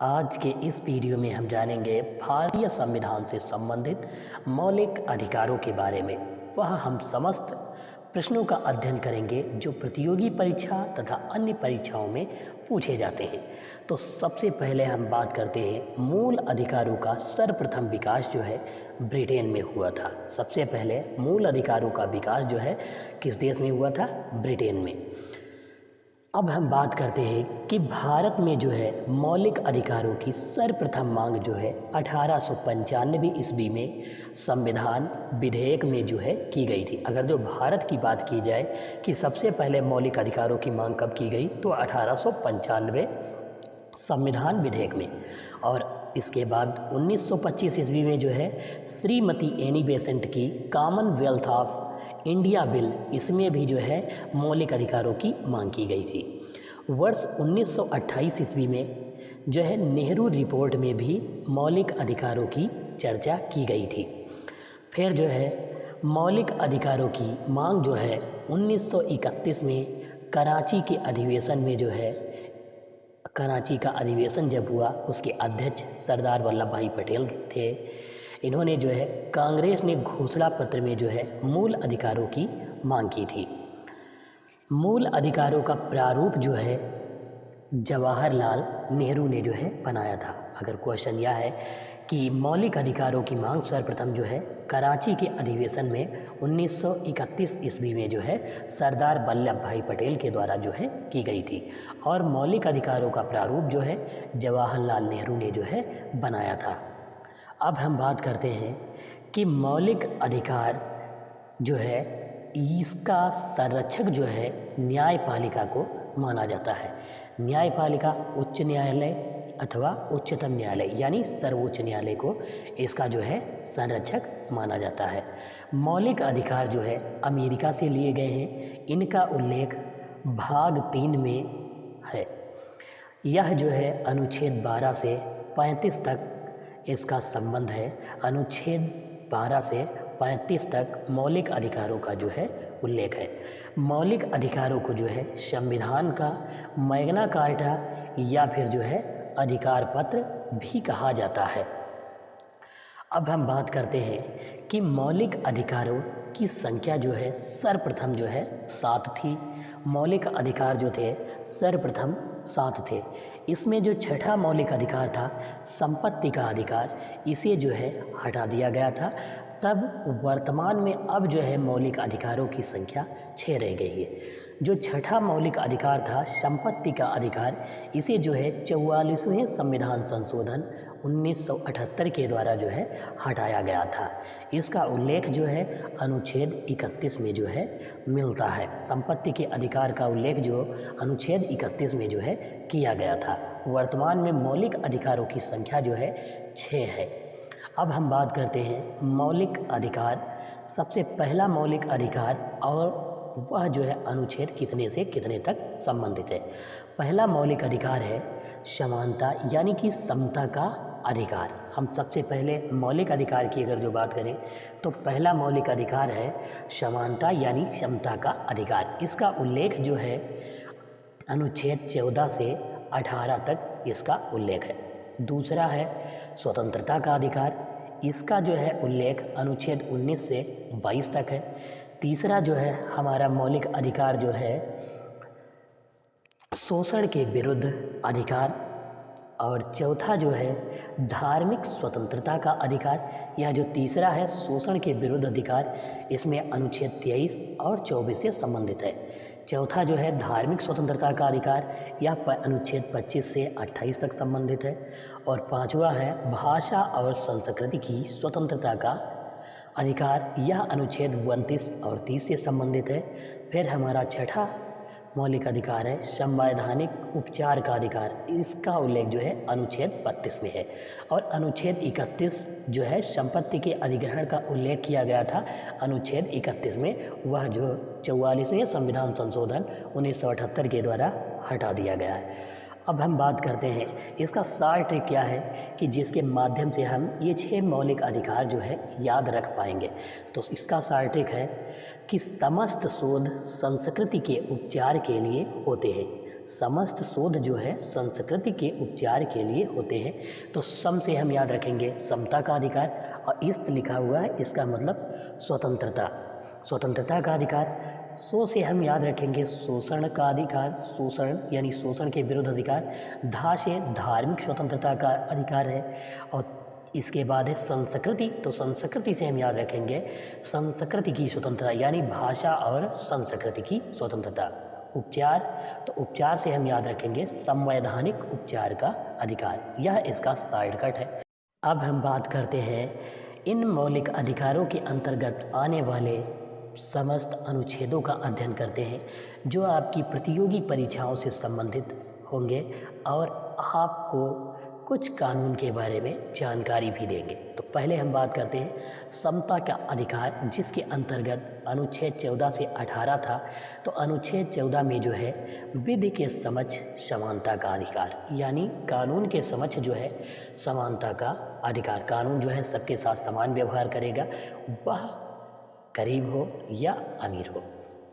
आज के इस वीडियो में हम जानेंगे भारतीय संविधान से संबंधित मौलिक अधिकारों के बारे में। वह हम समस्त प्रश्नों का अध्ययन करेंगे जो प्रतियोगी परीक्षा तथा अन्य परीक्षाओं में पूछे जाते हैं। तो सबसे पहले हम बात करते हैं मूल अधिकारों का सर्वप्रथम विकास जो है ब्रिटेन में हुआ था। सबसे पहले मूल अधिकारों का विकास जो है किस देश में हुआ था? ब्रिटेन में। अब हम बात करते हैं कि भारत में जो है मौलिक अधिकारों की सर्वप्रथम मांग जो है 1895 ईस्वी में संविधान विधेयक में जो है की गई थी। अगर जो भारत की बात की जाए कि सबसे पहले मौलिक अधिकारों की मांग कब की गई, तो 1895 संविधान विधेयक में। और इसके बाद 1925 ईस्वी में जो है श्रीमती एनी बेसेंट की कॉमनवेल्थ ऑफ इंडिया बिल, इसमें भी जो है मौलिक अधिकारों की मांग की गई थी। वर्ष 1928 ईस्वी में जो है नेहरू रिपोर्ट में भी मौलिक अधिकारों की चर्चा की गई थी। फिर जो है मौलिक अधिकारों की मांग जो है 1931 में कराची के अधिवेशन में जो है, कराची का अधिवेशन जब हुआ उसके अध्यक्ष सरदार वल्लभ भाई पटेल थे। इन्होंने जो है कांग्रेस ने घोषणा पत्र में जो है मूल अधिकारों की मांग की थी। मूल अधिकारों का प्रारूप जो है जवाहरलाल नेहरू ने जो है बनाया था। अगर क्वेश्चन यह है कि मौलिक अधिकारों की मांग सर्वप्रथम जो है कराची के अधिवेशन में 1931 ईस्वी में जो है सरदार वल्लभ भाई पटेल के द्वारा जो है की गई थी, और मौलिक अधिकारों का प्रारूप जो है जवाहरलाल नेहरू ने जो है बनाया था। अब हम बात करते हैं कि मौलिक अधिकार जो है इसका संरक्षक जो है न्यायपालिका को माना जाता है। न्यायपालिका उच्च न्यायालय अथवा उच्चतम न्यायालय यानी सर्वोच्च न्यायालय को इसका जो है संरक्षक माना जाता है। मौलिक अधिकार जो है अमेरिका से लिए गए हैं। इनका उल्लेख भाग 3 में है। यह जो है अनुच्छेद 12 से 35 तक इसका संबंध है। अनुच्छेद 12 से 35 तक मौलिक अधिकारों का जो है उल्लेख है। मौलिक अधिकारों को जो है संविधान का मैग्ना कार्टा या फिर जो है अधिकार पत्र भी कहा जाता है। अब हम बात करते हैं कि मौलिक अधिकारों की संख्या जो है सर्वप्रथम जो है 7 थी। मौलिक अधिकार जो थे सर्वप्रथम 7 थे। इसमें जो छठा मौलिक अधिकार था संपत्ति का अधिकार, इसे जो है हटा दिया गया था। तब वर्तमान में अब जो है मौलिक अधिकारों की संख्या 6 रह गई है। जो छठा मौलिक अधिकार था संपत्ति का अधिकार, इसे जो है 44वें संविधान संशोधन 1978 के द्वारा जो है हटाया गया था। इसका उल्लेख जो है अनुच्छेद 31 में जो है मिलता है। संपत्ति के अधिकार का उल्लेख जो अनुच्छेद 31 में जो है किया गया था। वर्तमान में मौलिक अधिकारों की संख्या जो है 6 है। अब हम बात करते हैं मौलिक अधिकार। सबसे पहला मौलिक अधिकार और वह जो है अनुच्छेद कितने से कितने तक संबंधित है। पहला मौलिक अधिकार है समानता यानी कि समता का अधिकार। हम सबसे पहले मौलिक अधिकार की अगर जो बात करें तो पहला मौलिक अधिकार है समानता यानी समता का अधिकार। इसका उल्लेख जो है अनुच्छेद 14 से 18 तक इसका उल्लेख है। दूसरा है स्वतंत्रता का अधिकार। इसका जो है उल्लेख अनुच्छेद 19 से 22 तक है। तीसरा जो है हमारा मौलिक अधिकार जो है शोषण के विरुद्ध अधिकार। और चौथा जो है धार्मिक स्वतंत्रता का अधिकार। यह जो तीसरा है शोषण के विरुद्ध अधिकार, इसमें अनुच्छेद 23 और 24 से संबंधित है। चौथा जो है धार्मिक स्वतंत्रता का अधिकार, यह अनुच्छेद 25 से 28 तक संबंधित है। और पांचवा है भाषा और संस्कृति की स्वतंत्रता का अधिकार, यह अनुच्छेद 29 और 30 से संबंधित है। फिर हमारा छठा मौलिक अधिकार है संवैधानिक उपचार का अधिकार। इसका उल्लेख जो है अनुच्छेद 32 में है। और अनुच्छेद 31 जो है संपत्ति के अधिग्रहण का उल्लेख किया गया था अनुच्छेद 31 में, वह जो 44वें संविधान संशोधन 1978 के द्वारा हटा दिया गया है। अब हम बात करते हैं इसका सार ट्रिक क्या है कि जिसके माध्यम से हम ये 6 मौलिक अधिकार जो है याद रख पाएंगे। तो इसका सार ट्रिक है कि समस्त शोध संस्कृति के उपचार के लिए होते हैं। समस्त शोध जो है संस्कृति के उपचार के लिए होते हैं। तो सम से हम याद रखेंगे समता का अधिकार, और इस्त लिखा हुआ है, इसका मतलब स्वतंत्रता, स्वतंत्रता का अधिकार। सो से हम याद रखेंगे शोषण का अधिकार, शोषण यानी शोषण के विरुद्ध अधिकार। धा से धार्मिक स्वतंत्रता का अधिकार है। और इसके बाद है संस्कृति, तो संस्कृति से हम याद रखेंगे संस्कृति की स्वतंत्रता यानी भाषा और संस्कृति की स्वतंत्रता। उपचार, तो उपचार से हम याद रखेंगे संवैधानिक उपचार का अधिकार, यह इसका शॉर्टकट है। अब हम बात करते हैं इन मौलिक अधिकारों के अंतर्गत आने वाले समस्त अनुच्छेदों का अध्ययन करते हैं जो आपकी प्रतियोगी परीक्षाओं से संबंधित होंगे और आपको कुछ कानून के बारे में जानकारी भी देंगे। तो पहले हम बात करते हैं समता का अधिकार, जिसके अंतर्गत अनुच्छेद 14 से 18 था। तो अनुच्छेद 14 में जो है विधि के समक्ष समानता का अधिकार, यानी कानून के समक्ष जो है समानता का अधिकार। कानून जो है सबके साथ समान व्यवहार करेगा, वह गरीब हो या अमीर हो।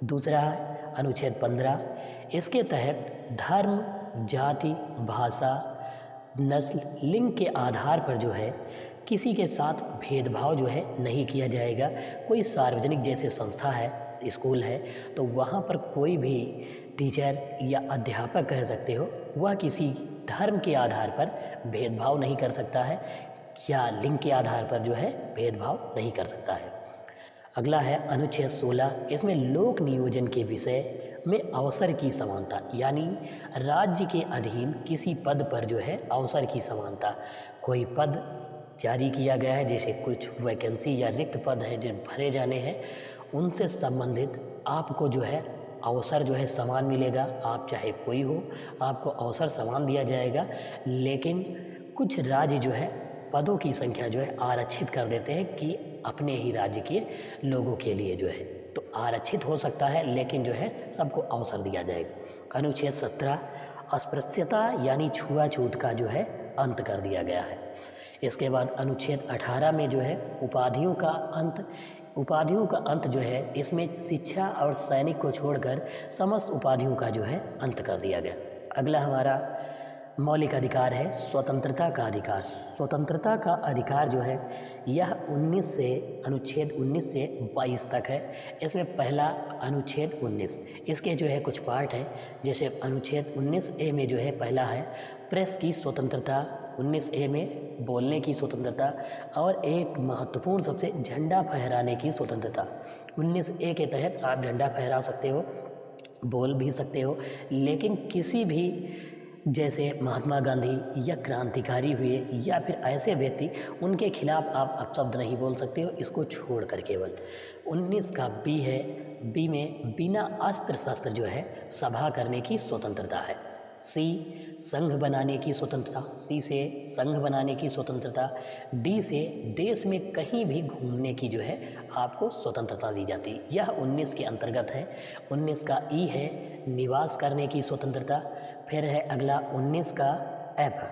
दूसरा है अनुच्छेद 15, इसके तहत धर्म, जाति, भाषा, नस्ल, लिंग के आधार पर जो है किसी के साथ भेदभाव जो है नहीं किया जाएगा। कोई सार्वजनिक जैसे संस्था है, स्कूल है, तो वहाँ पर कोई भी टीचर या अध्यापक कह सकते हो, वह किसी धर्म के आधार पर भेदभाव नहीं कर सकता है या लिंग के आधार पर जो है भेदभाव नहीं कर सकता है। अगला है अनुच्छेद 16, इसमें लोक नियोजन के विषय में अवसर की समानता, यानी राज्य के अधीन किसी पद पर जो है अवसर की समानता। कोई पद जारी किया गया है, जैसे कुछ वैकेंसी या रिक्त पद हैं जो भरे जाने हैं, उनसे संबंधित आपको जो है अवसर जो है समान मिलेगा। आप चाहे कोई हो, आपको अवसर समान दिया जाएगा। लेकिन कुछ राज्य जो है पदों की संख्या जो है आरक्षित कर देते हैं कि अपने ही राज्य के लोगों के लिए जो है, तो आरक्षित हो सकता है, लेकिन जो है सबको अवसर दिया जाएगा। अनुच्छेद 17, अस्पृश्यता यानी छुआछूत का जो है अंत कर दिया गया है। इसके बाद अनुच्छेद 18 में जो है उपाधियों का अंत जो है, इसमें शिक्षा और सैनिक को छोड़कर समस्त उपाधियों का जो है अंत कर दिया गया। अगला हमारा मौलिक अधिकार है स्वतंत्रता का अधिकार। स्वतंत्रता का अधिकार जो है यह अनुच्छेद 19 से 22 तक है। इसमें पहला अनुच्छेद 19, इसके जो है कुछ पार्ट है, जैसे अनुच्छेद 19A में जो है पहला है प्रेस की स्वतंत्रता, 19A में बोलने की स्वतंत्रता, और एक महत्वपूर्ण सबसे झंडा फहराने की स्वतंत्रता। 19A के तहत आप झंडा फहरा सकते हो, बोल भी सकते हो, लेकिन किसी भी जैसे महात्मा गांधी या क्रांतिकारी हुए या फिर ऐसे व्यक्ति, उनके खिलाफ आप अपशब्द नहीं बोल सकते हो, इसको छोड़कर केवल। 19 का बी है, बी में बिना अस्त्र शस्त्र जो है सभा करने की स्वतंत्रता है। सी संघ बनाने की स्वतंत्रता, सी से संघ बनाने की स्वतंत्रता। डी से देश में कहीं भी घूमने की जो है आपको स्वतंत्रता दी जाती, यह 19 के अंतर्गत है। 19 का ई है निवास करने की स्वतंत्रता। फिर है अगला 19 का एफ,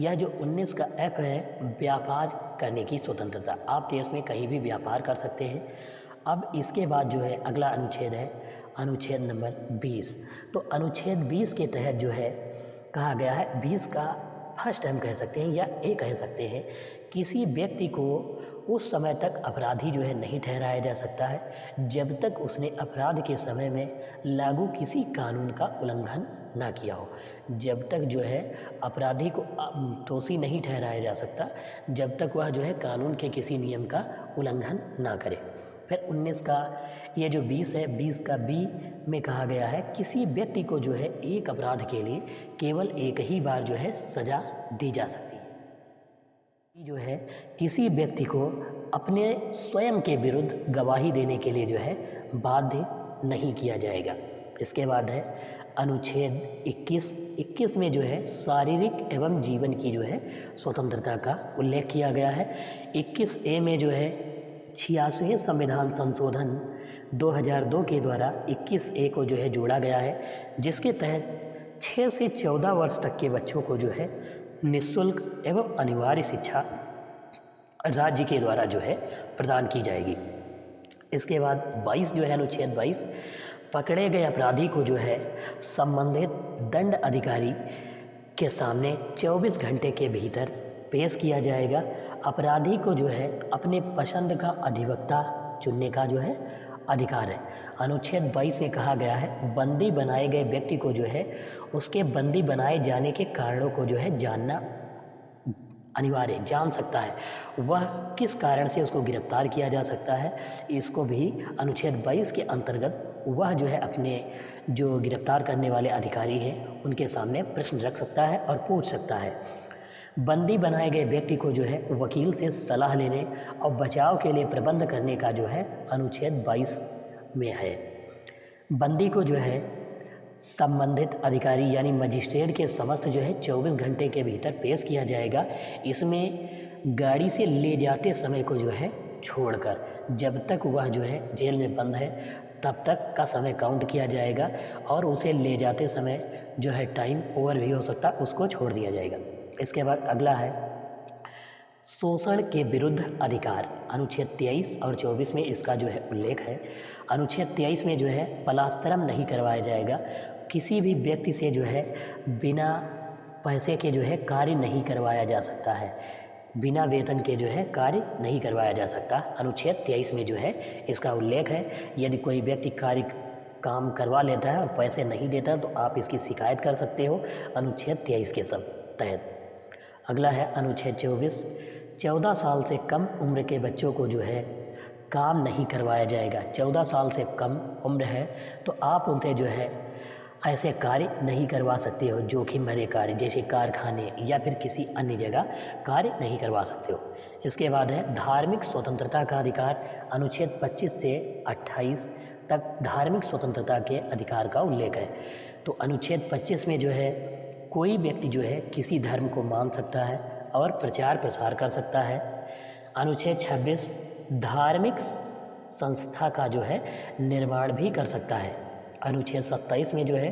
यह जो 19 का एफ है व्यापार करने की स्वतंत्रता, आप देश में कहीं भी व्यापार कर सकते हैं। अब इसके बाद जो है अगला अनुच्छेद है अनुच्छेद नंबर 20। तो अनुच्छेद 20 के तहत जो है कहा गया है, 20 का फर्स्ट हम कह सकते हैं या ए कह सकते हैं, किसी व्यक्ति को उस समय तक अपराधी जो है नहीं ठहराया जा सकता है जब तक उसने अपराध के समय में लागू किसी कानून का उल्लंघन ना किया हो। जब तक जो है अपराधी को दोषी नहीं ठहराया जा सकता जब तक वह जो है कानून के किसी नियम का उल्लंघन ना करे। फिर 19 का ये जो 20 है, 20 का बी में कहा गया है किसी व्यक्ति को जो है एक अपराध के लिए केवल एक ही बार जो है सजा दी जा सकती है। जो है किसी व्यक्ति को अपने स्वयं के विरुद्ध गवाही देने के लिए जो है बाध्य नहीं किया जाएगा। इसके बाद है अनुच्छेद 21 में जो है शारीरिक एवं जीवन की जो है स्वतंत्रता का उल्लेख किया गया है। 21A में जो है 86वें संविधान संशोधन 2002 के द्वारा 21A को जो है जोड़ा गया है, जिसके तहत 6 से 14 वर्ष तक के बच्चों को जो है निःशुल्क एवं अनिवार्य शिक्षा राज्य के द्वारा जो है प्रदान की जाएगी। इसके बाद 22 जो है अनुच्छेद 22 पकड़े गए अपराधी को जो है संबंधित दंड अधिकारी के सामने 24 घंटे के भीतर पेश किया जाएगा। अपराधी को जो है अपने पसंद का अधिवक्ता चुनने का जो है अधिकार है। अनुच्छेद 22 में कहा गया है बंदी बनाए गए व्यक्ति को जो है उसके बंदी बनाए जाने के कारणों को जो है जानना अनिवार्य जान सकता है, वह किस कारण से उसको गिरफ्तार किया जा सकता है, इसको भी अनुच्छेद 22 के अंतर्गत वह जो है अपने जो गिरफ्तार करने वाले अधिकारी हैं उनके सामने प्रश्न रख सकता है और पूछ सकता है। बंदी बनाए गए व्यक्ति को जो है वकील से सलाह लेने और बचाव के लिए प्रबंध करने का जो है अनुच्छेद 22 में है। बंदी को जो है संबंधित अधिकारी यानी मजिस्ट्रेट के समक्ष जो है 24 घंटे के भीतर पेश किया जाएगा। इसमें गाड़ी से ले जाते समय को जो है छोड़कर जब तक वह जो है जेल में बंद है तब तक का समय काउंट किया जाएगा और उसे ले जाते समय जो है टाइम ओवर भी हो सकता है, उसको छोड़ दिया जाएगा। इसके बाद अगला है शोषण के विरुद्ध अधिकार। अनुच्छेद 23 और 24 में इसका जो है उल्लेख है। अनुच्छेद 23 में जो है पलाश्रम नहीं करवाया जाएगा। किसी भी व्यक्ति से जो है बिना पैसे के जो है कार्य नहीं करवाया जा सकता है, बिना वेतन के जो है कार्य नहीं करवाया जा सकता। अनुच्छेद 23 में जो है इसका उल्लेख है। यदि कोई व्यक्ति काम करवा लेता है और पैसे नहीं देता तो आप इसकी शिकायत कर सकते हो अनुच्छेद 23 के सब तहत। अगला है अनुच्छेद 24। 14 साल से कम उम्र के बच्चों को जो है काम नहीं करवाया जाएगा। 14 साल से कम उम्र है तो आप उनसे जो है ऐसे कार्य नहीं करवा सकते हो, जोखिम भरे कार्य जैसे कारखाने या फिर किसी अन्य जगह कार्य नहीं करवा सकते हो। इसके बाद है धार्मिक स्वतंत्रता का अधिकार। अनुच्छेद 25 से 28 तक धार्मिक स्वतंत्रता के अधिकार का उल्लेख है। तो अनुच्छेद 25 में जो है कोई व्यक्ति जो है किसी धर्म को मान सकता है और प्रचार प्रसार कर सकता है। अनुच्छेद 26 धार्मिक संस्था का जो है निर्माण भी कर सकता है। अनुच्छेद 27 में जो है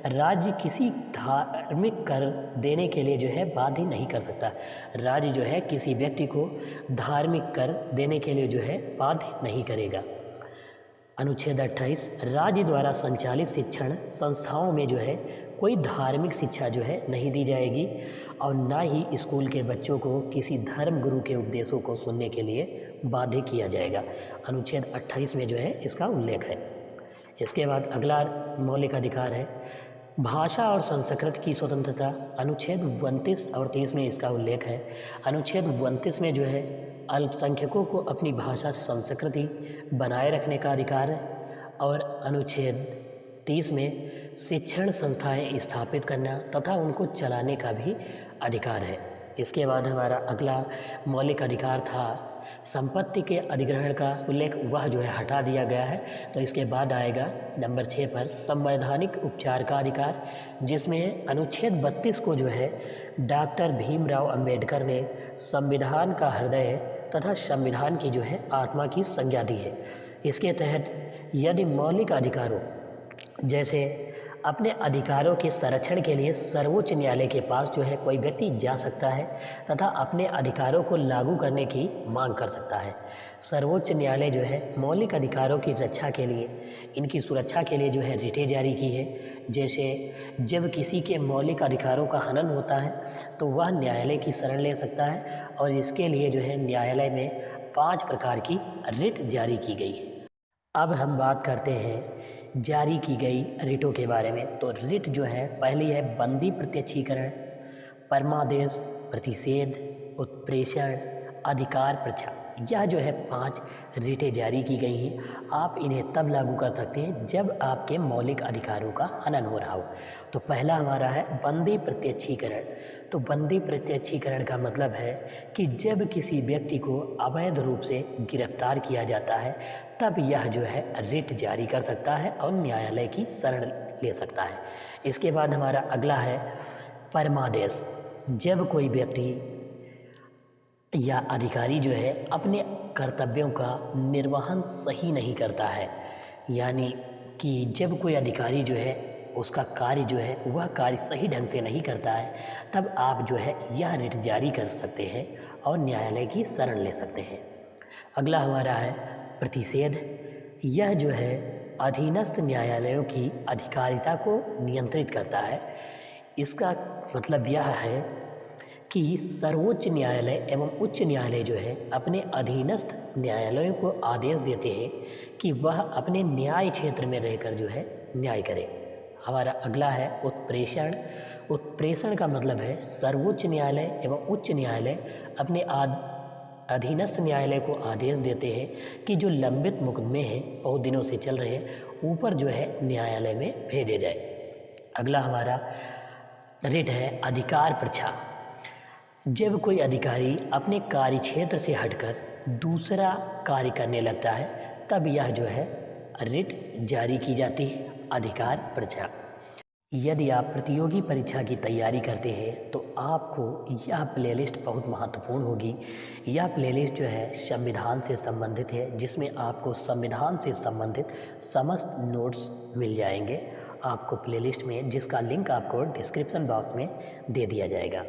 राज्य किसी धार्मिक कर देने के लिए जो है बाध्य नहीं कर सकता। राज्य जो है किसी व्यक्ति को धार्मिक कर देने के लिए जो है बाध्य नहीं करेगा। अनुच्छेद 28 राज्य द्वारा संचालित शिक्षण संस्थाओं में जो है कोई धार्मिक शिक्षा जो है नहीं दी जाएगी और ना ही स्कूल के बच्चों को किसी धर्म गुरु के उपदेशों को सुनने के लिए बाध्य किया जाएगा। अनुच्छेद 28 में जो है इसका उल्लेख है। इसके बाद अगला मौलिक अधिकार है भाषा और संस्कृत की स्वतंत्रता। अनुच्छेद 29 और 30 में इसका उल्लेख है। अनुच्छेद 29 में जो है अल्पसंख्यकों को अपनी भाषा संस्कृति बनाए रखने का अधिकार है और अनुच्छेद 30 में शिक्षण संस्थाएं स्थापित करना तथा उनको चलाने का भी अधिकार है। इसके बाद हमारा अगला मौलिक अधिकार था संपत्ति के अधिग्रहण का उल्लेख, वह जो है हटा दिया गया है। तो इसके बाद आएगा नंबर 6 पर संवैधानिक उपचार का अधिकार, जिसमें अनुच्छेद 32 को जो है डॉक्टर भीमराव अंबेडकर ने संविधान का हृदय तथा संविधान की जो है आत्मा की संज्ञा दी है। इसके तहत यदि मौलिक अधिकारों जैसे अपने अधिकारों के संरक्षण के लिए सर्वोच्च न्यायालय के पास जो है कोई व्यक्ति जा सकता है तथा अपने अधिकारों को लागू करने की मांग कर सकता है। सर्वोच्च न्यायालय जो है मौलिक अधिकारों की रक्षा के लिए, इनकी सुरक्षा के लिए जो है रिटें जारी की है। जैसे जब किसी के मौलिक अधिकारों का हनन होता है तो वह न्यायालय की शरण ले सकता है और इसके लिए जो है न्यायालय में 5 प्रकार की रिट जारी की गई है। अब हम बात करते हैं जारी की गई रिटों के बारे में। तो रिट जो है पहली है बंदी प्रत्यक्षीकरण, परमादेश, प्रतिषेध, उत्प्रेषण, अधिकार प्रच्छा। यह जो है 5 रिटें जारी की गई हैं। आप इन्हें तब लागू कर सकते हैं जब आपके मौलिक अधिकारों का हनन हो रहा हो। तो पहला हमारा है बंदी प्रत्यक्षीकरण। तो बंदी प्रत्यक्षीकरण का मतलब है कि जब किसी व्यक्ति को अवैध रूप से गिरफ्तार किया जाता है तब यह जो है रिट जारी कर सकता है और न्यायालय की शरण ले सकता है। इसके बाद हमारा अगला है परमादेश। जब कोई व्यक्ति या अधिकारी जो है अपने कर्तव्यों का निर्वहन सही नहीं करता है, यानी कि जब कोई अधिकारी जो है उसका कार्य जो है वह कार्य सही ढंग से नहीं करता है, तब आप जो है यह रिट जारी कर सकते हैं और न्यायालय की शरण ले सकते हैं। अगला हमारा है प्रतिषेध। यह जो है अधीनस्थ न्यायालयों की अधिकारिता को नियंत्रित करता है। इसका मतलब यह है कि सर्वोच्च न्यायालय एवं उच्च न्यायालय जो है अपने अधीनस्थ न्यायालयों को आदेश देते हैं कि वह अपने न्याय क्षेत्र में रहकर जो है न्याय करे। हमारा अगला है उत्प्रेषण। उत्प्रेषण का मतलब है सर्वोच्च न्यायालय एवं उच्च न्यायालय अपने अधीनस्थ न्यायालय को आदेश देते हैं कि जो लंबित मुकदमे हैं बहुत दिनों से चल रहे हैं ऊपर जो है न्यायालय में भेजे जाए। अगला हमारा रिट है अधिकार परीक्षा। जब कोई अधिकारी अपने कार्य क्षेत्र से हटकर दूसरा कार्य करने लगता है तब यह जो है रिट जारी की जाती है, अधिकार परीक्षा। यदि आप प्रतियोगी परीक्षा की तैयारी करते हैं तो आपको यह प्लेलिस्ट बहुत महत्वपूर्ण होगी। यह प्लेलिस्ट जो है संविधान से संबंधित है, जिसमें आपको संविधान से संबंधित समस्त नोट्स मिल जाएंगे आपको प्लेलिस्ट में, जिसका लिंक आपको डिस्क्रिप्शन बॉक्स में दे दिया जाएगा।